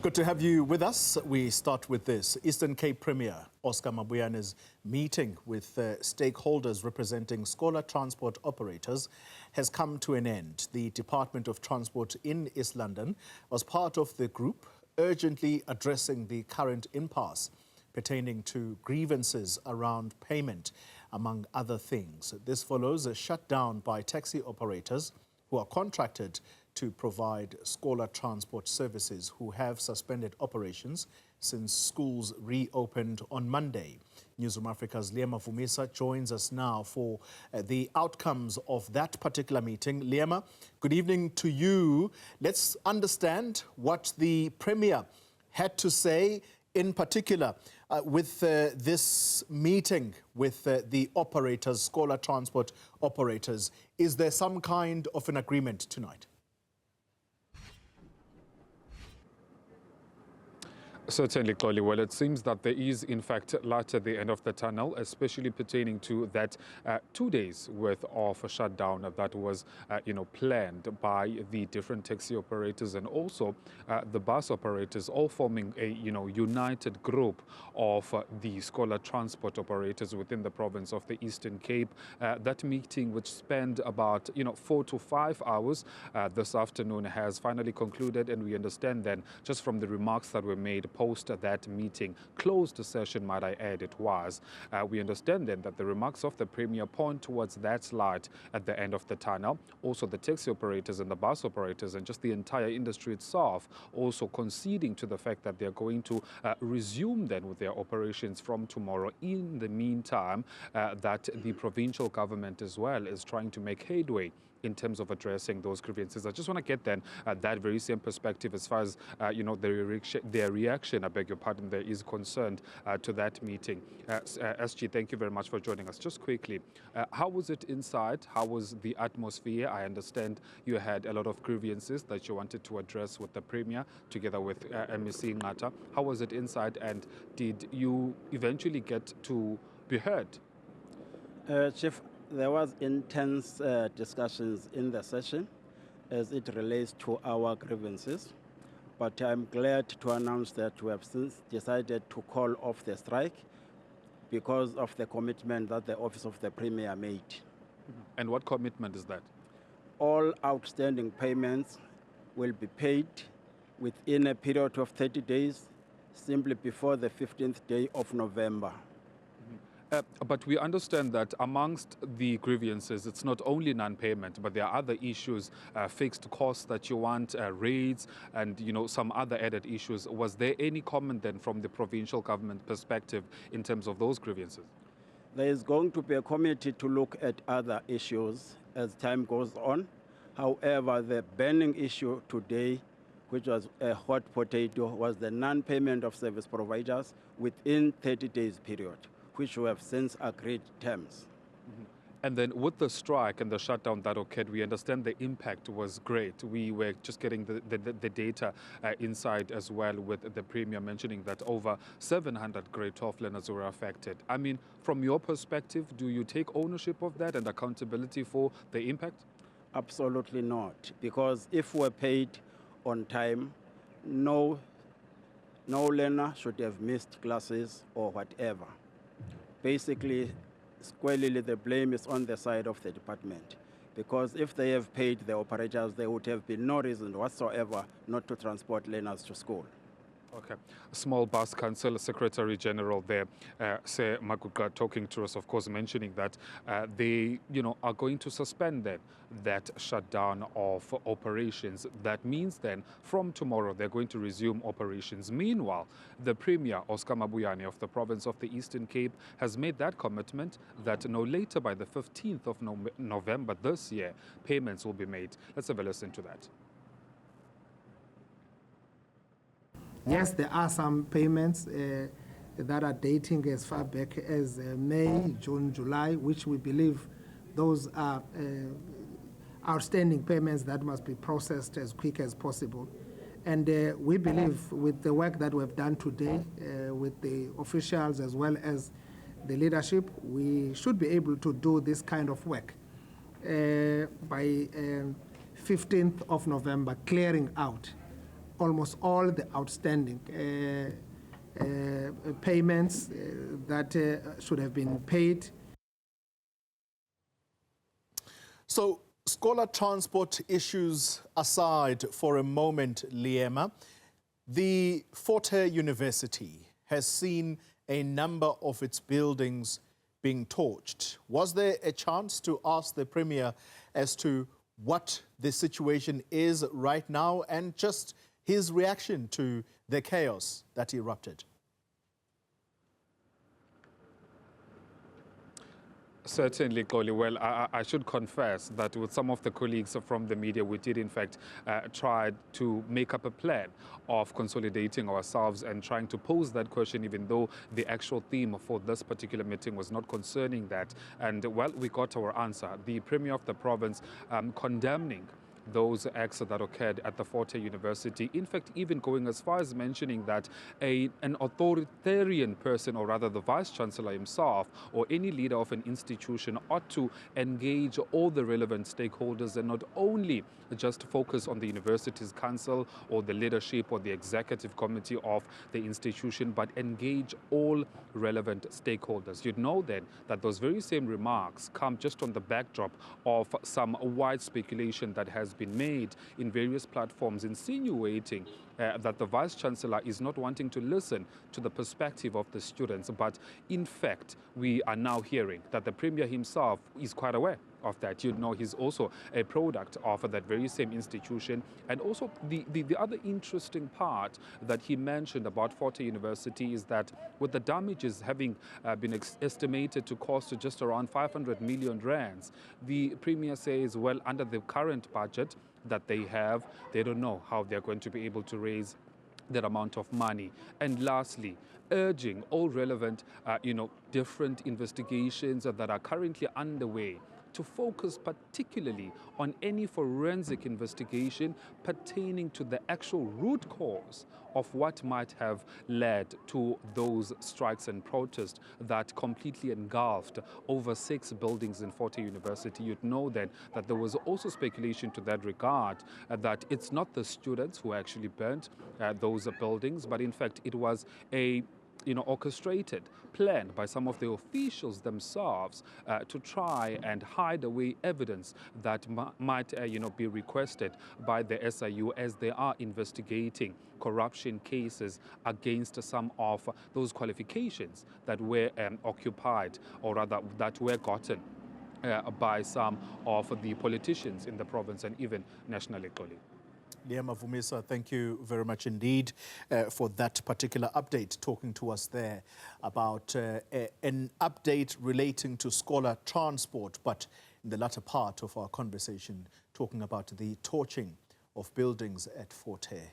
Good to have you with us. We start with this. Eastern Cape Premier Oscar Mabuyane's meeting with stakeholders representing scholar transport operators has come to an end. The Department of Transport in East London was part of the group urgently addressing the current impasse pertaining to grievances around payment, among other things. This follows a shutdown by taxi operators who are contracted to provide scholar transport services, who have suspended operations since schools reopened on Monday. Newzroom Afrika's Liyema Vumisa joins us now for the outcomes of that particular meeting. Liyema, good evening to you. Let's understand what the Premier had to say in particular with this meeting with the operators, scholar transport operators. Is there some kind of an agreement tonight? Certainly, Chloe. Well, it seems that there is, in fact, light at the end of the tunnel, especially pertaining to that 2 days worth of a shutdown that was, planned by the different taxi operators and also the bus operators, all forming a, united group of the scholar transport operators within the province of the Eastern Cape. That meeting, which spanned about, 4 to 5 hours this afternoon, has finally concluded, and we understand then, just from the remarks that were made post that meeting, closed session, might I add, it was. We understand then that the remarks of the Premier point towards that light at the end of the tunnel. Also, the taxi operators and the bus operators and just the entire industry itself also conceding to the fact that they're going to resume then with their operations from tomorrow. In the meantime, that the provincial government as well is trying to make headway in terms of addressing those grievances. I just want to get then that very same perspective as far as, their reaction, I beg your pardon, there is concerned to that meeting. SG, thank you very much for joining us. Just quickly, how was it inside? How was the atmosphere? I understand you had a lot of grievances that you wanted to address with the Premier together with MEC Ngata. How was it inside, and did you eventually get to be heard? Chief, there was intense discussions in the session as it relates to our grievances, but I'm glad to announce that we have since decided to call off the strike because of the commitment that the Office of the Premier made. And what commitment is that? All outstanding payments will be paid within a period of 30 days, simply before the 15th day of November. But we understand that amongst the grievances, it's not only non-payment, but there are other issues, fixed costs that you want, rates, and some other added issues. Was there any comment then from the provincial government perspective in terms of those grievances? There is going to be a committee to look at other issues as time goes on. However, the burning issue today, which was a hot potato, was the non-payment of service providers within 30 days period, which we have since agreed terms. And then with the strike and the shutdown that occurred, we understand the impact was great. We were just getting the data inside as well, with the Premier mentioning that over 700 grade 12 learners were affected. I mean, from your perspective, do you take ownership of that and accountability for the impact? Absolutely not, because if we're paid on time, no learner should have missed classes or whatever. Basically, squarely the blame is on the side of the department, because if they have paid the operators, there would have been no reason whatsoever not to transport learners to school. Okay. Small Bus Council Secretary General there, Sir Maguka, talking to us, of course, mentioning that they, are going to suspend then that shutdown of operations. That means then from tomorrow they're going to resume operations. Meanwhile, the Premier, Oscar Mabuyane of the province of the Eastern Cape, has made that commitment that no later by the 15th of November this year, payments will be made. Let's have a listen to that. Yes, there are some payments that are dating as far back as May, June, July, which we believe those are outstanding payments that must be processed as quick as possible. And we believe with the work that we've done today with the officials as well as the leadership, we should be able to do this kind of work by 15th of November, clearing out almost all the outstanding payments that should have been paid. So, scholar transport issues aside for a moment, Liyema, the Fort Hare University has seen a number of its buildings being torched. Was there a chance to ask the Premier as to what the situation is right now and just his reaction to the chaos that erupted? Certainly, Koli. Well, I should confess that with some of the colleagues from the media, we did in fact try to make up a plan of consolidating ourselves and trying to pose that question, even though the actual theme for this particular meeting was not concerning that. And well, we got our answer. The Premier of the province condemning those acts that occurred at the Fort Hare University. In fact, even going as far as mentioning that an authoritarian person, or rather the Vice-Chancellor himself, or any leader of an institution ought to engage all the relevant stakeholders and not only just focus on the university's council or the leadership or the executive committee of the institution, but engage all relevant stakeholders. You'd know then that those very same remarks come just on the backdrop of some wide speculation that has been made in various platforms insinuating that the Vice-Chancellor is not wanting to listen to the perspective of the students. But in fact, we are now hearing that the Premier himself is quite aware of that. You'd know he's also a product of that very same institution. And also the other interesting part that he mentioned about Fort Hare University is that with the damages having been estimated to cost just around 500 million rands, the Premier says, well, under the current budget that they have, they don't know how they're going to be able to raise that amount of money. And lastly, urging all relevant, different investigations that are currently underway to focus particularly on any forensic investigation pertaining to the actual root cause of what might have led to those strikes and protests that completely engulfed over 6 buildings in Fort Hare University. You'd know then that there was also speculation to that regard that it's not the students who actually burnt those buildings, but in fact it was a orchestrated plan by some of the officials themselves to try and hide away evidence that might be requested by the SIU as they are investigating corruption cases against some of those qualifications that were occupied, or rather that were gotten by some of the politicians in the province and even nationally. Liyema, Vumisa, thank you very much indeed for that particular update, talking to us there about an update relating to scholar transport, but in the latter part of our conversation, talking about the torching of buildings at Fort Hare.